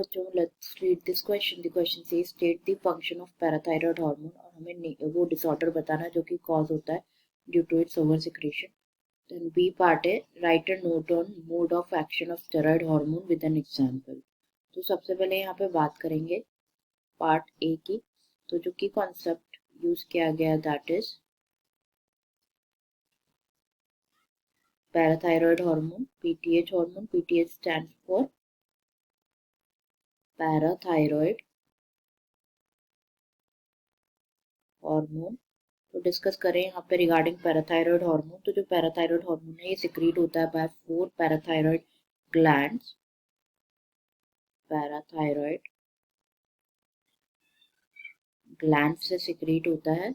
बच्चों, let's read this question. The question से state the function of parathyroid hormone, और हमें वो डिसऑर्डर बताना है जो कि कॉज होता है due to its over secretion. Then B part है write a note on mode of action of steroid hormone with an example. तो सबसे पहले यहाँ पे बात करेंगे पार्ट ए की। तो जो की कॉन्सेप्ट यूज किया गया that is parathyroid hormone, PTH hormone. PTH stands for parathyroid hormone. तो डिस्कस करें यहाँ पे रिगार्डिंग पैराथायरॉयड हार्मोन। तो जो पैराथायरॉयड हार्मोन है ये सिक्रीट होता है by 4 parathyroid glands. Parathyroid gland से सिक्रीट होता है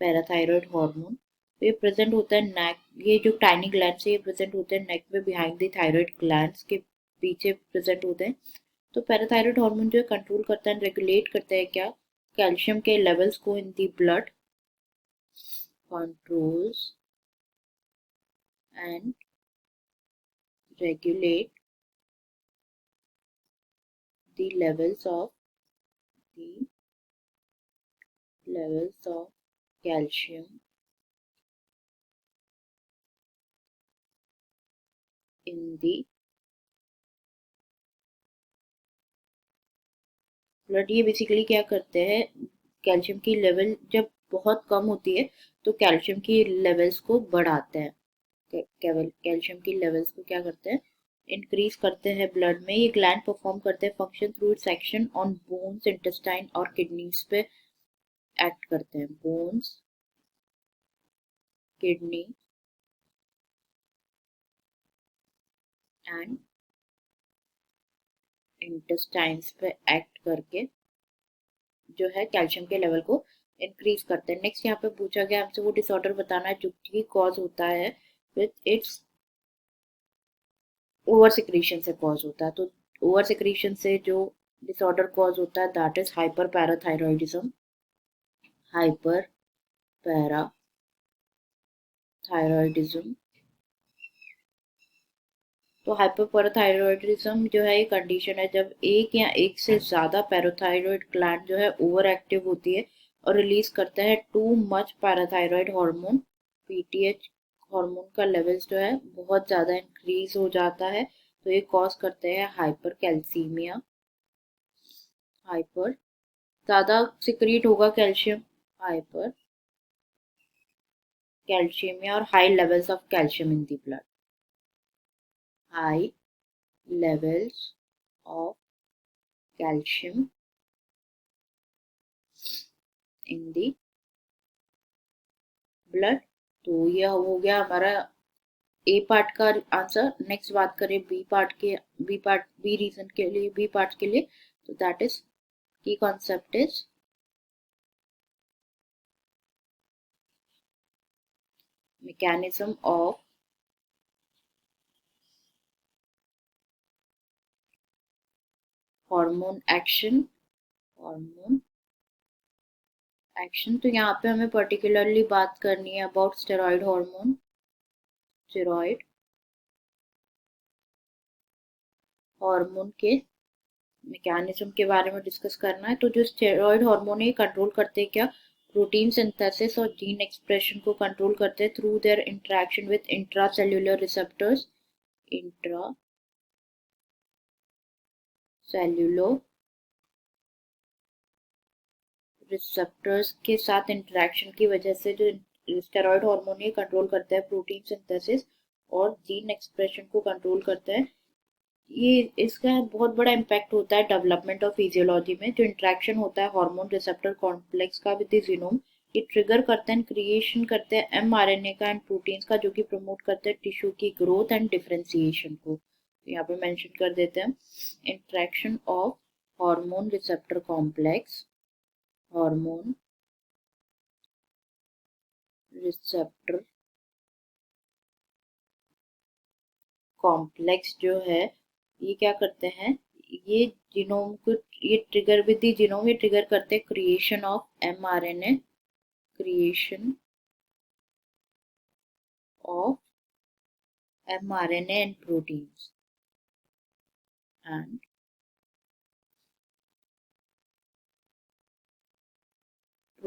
पैराथायरॉयड हार्मोन। तो ये प्रेजेंट होता है नेक, ये जो टाइनी ग्लैंड्स है ये प्रेजेंट होते हैं नेक में बिहाइंड द थायराइड ग्लैंड्स के पीछे प्रेजेंट होते हैं। तो पैराथायरॉयड हार्मोन जो है कंट्रोल करता है, रेगुलेट करता है क्या, कैल्शियम के लेवल्स को in the blood, controls and regulate the levels of calcium in the blood. ये बेसिकली क्या करते हैं, कैल्शियम की लेवल जब बहुत कम होती है तो कैल्शियम की लेवल्स को बढ़ाते हैं। कैल्शियम की लेवल्स को क्या करते हैं, इंक्रीज करते हैं ब्लड में। ये ग्लैंड परफॉर्म करते हैं function through it's action on bones, intestine और किडनीज पे एक्ट करते हैं। बोन्स, किडनी एंड इंटेस्टाइन्स पे एक्ट करके जो है कैल्शियम के लेवल को इंक्रीज करते हैं। नेक्स्ट यहाँ पे पूछा गया हमसे वो डिसऑर्डर बताना है जो कि कॉज होता है विथ इट्स ओवर सिक्रीशन से कॉज होता है। तो ओवर सिक्रीशन से जो डिसऑर्डर कॉज होता है that is hyper parathyroidism. Hyper parathyroidism. तो हाइपरपैराथायरॉयडिज्म जो है ये कंडीशन है जब एक या एक से ज्यादा पैराथायरॉयड ग्लैंड जो है ओवर एक्टिव होती है और रिलीज करता है too much parathyroid hormone. PTH hormone का लेवल्स जो है बहुत ज्यादा इंक्रीज हो जाता है। तो ये कॉज करते हैं हाइपर कैल्सीमिया। हाइपर ज्यादा सिक्रीट होगा कैल्शियम, हाइपर कैल्शियमिया, और high levels of calcium in the blood. High levels of calcium in the blood। तो यह हो गया हमारा ए पार्ट का आंसर। नेक्स्ट बात करें बी पार्ट के, बी रीजन के लिए, बी पार्ट के लिए। तो दैट इज की concept is mechanism of hormone action। तो यहाँ पे हमें पर्टिकुलरली बात करनी है about steroid hormone. Steroid hormone के मैकेनिज्म के बारे में डिस्कस करना है। तो जो स्टेरॉइड हार्मोन है कंट्रोल करते हैं क्या, प्रोटीन सिंथेसिस और जीन एक्सप्रेशन को कंट्रोल करते हैं through their interaction with intracellular receptors. Intra cellular receptors के साथ इंटरेक्शन की वजह से जो स्टेरॉइड हार्मोन ये कंट्रोल करता है प्रोटीन सिंथेसिस और जीन एक्सप्रेशन को कंट्रोल करता है। ये इसका बहुत बड़ा इम्पैक्ट होता है डेवलपमेंट ऑफ फिजियोलॉजी में। जो इंट्रैक्शन होता है हार्मोन रिसेप्टर कॉम्प्लेक्स का विद द जीनोम, ये ट्रिगर करते हैं, क्रिएशन करते हैं एमआरएनए का एंड प्रोटीन्स का, जो कि प्रमोट करते हैं टिश्यू की ग्रोथ एंड डिफरेंशिएशन को। तो यहाँ पे मेंशन कर देते हैं interaction of hormone receptor complex. Hormone receptor complex जो है ये क्या करते हैं, ये जीनोम को, ये ट्रिगर विद द जीनोम, ये ट्रिगर करते हैं creation of mRNA, creation of mRNA and proteins and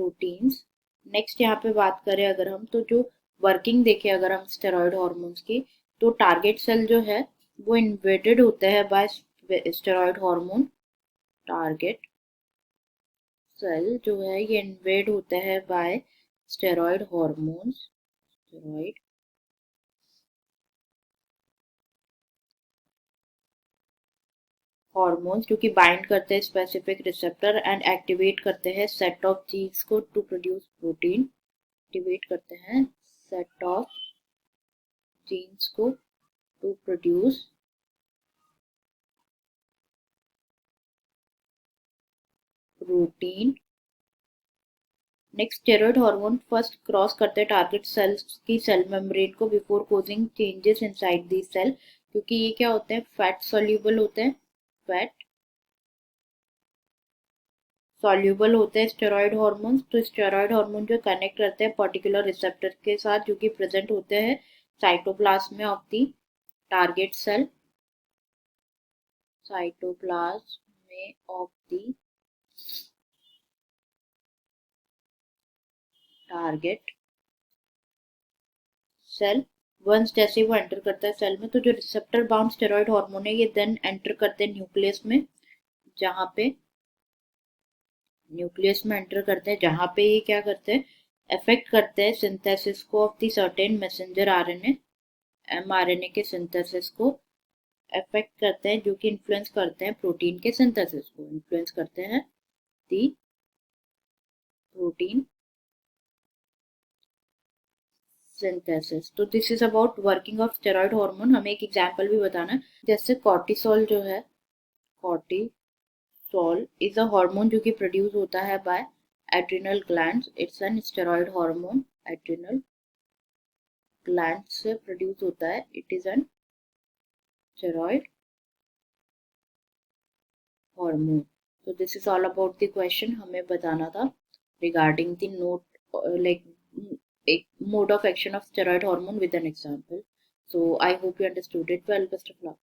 proteins. Next यहाँ पे बात करें अगर हम, तो जो वर्किंग देखें अगर हम स्टेरॉयड हार्मोन्स की, तो टारगेट सेल जो है वो इन्वेडेड होता है by steroid hormone. Target cell जो है ये इन्वेड होता है by steroid hormones. Steroid hormones जो कि बाइंड करते हैं स्पेसिफिक रिसेप्टर एंड एक्टिवेट करते हैं सेट ऑफ जीन्स को टू प्रोड्यूस प्रोटीन। एक्टिवेट करते हैं सेट ऑफ जीन्स को to produce protein. Next, steroid hormone first cross करते हैं टारगेट सेल्स की सेल मेम्ब्रेन को before causing changes inside the cell, क्योंकि ये क्या होते हैं, फैट सॉल्यूबल होते हैं। फैट सॉल्यूबल होते हैं स्टेरॉयड हार्मोन्स। तो स्टेरॉयड हार्मोन जो कनेक्ट करते हैं पर्टिकुलर रिसेप्टर के साथ जो कि प्रेजेंट होते हैं साइटोप्लाज्म में of the target cell. Cytoplasm में of the target cell. Once जैसे वो एंटर करता है सेल में, तो जो रिसेप्टर बाउंड स्टेरॉयड हार्मोन है ये देन एंटर करते हैं न्यूक्लियस में, जहाँ पे न्यूक्लियस में एंटर करते हैं, जहाँ पे ये क्या करते हैं, अफेक्ट करते हैं सिंथेसिस को of the certain messenger RNA, mRNA के सिंथेसिस को अफेक्ट करते हैं, जो कि इन्फ्लुएंस करते हैं प्रोटीन के सिंथेसिस को, इन्फ्लुएंस करते हैं दी प्रोटीन सिंथेसिस। तो this is about working of steroid hormone. हमें एक एग्जांपल भी बताना है, जैसे कॉर्टिसोल जो है, कॉर्टिसोल इज अ हार्मोन जो कि प्रोड्यूस होता है by adrenal glands. It's an steroid hormone. Adrenal gland से प्रोड्यूस होता है। It is an steroid hormone. तो this is all about the question. हमें बताना था रिगार्डिंग द नोट लाइक एक mode of action of steroid hormone with an example. So I hope you understood it well. Best of luck.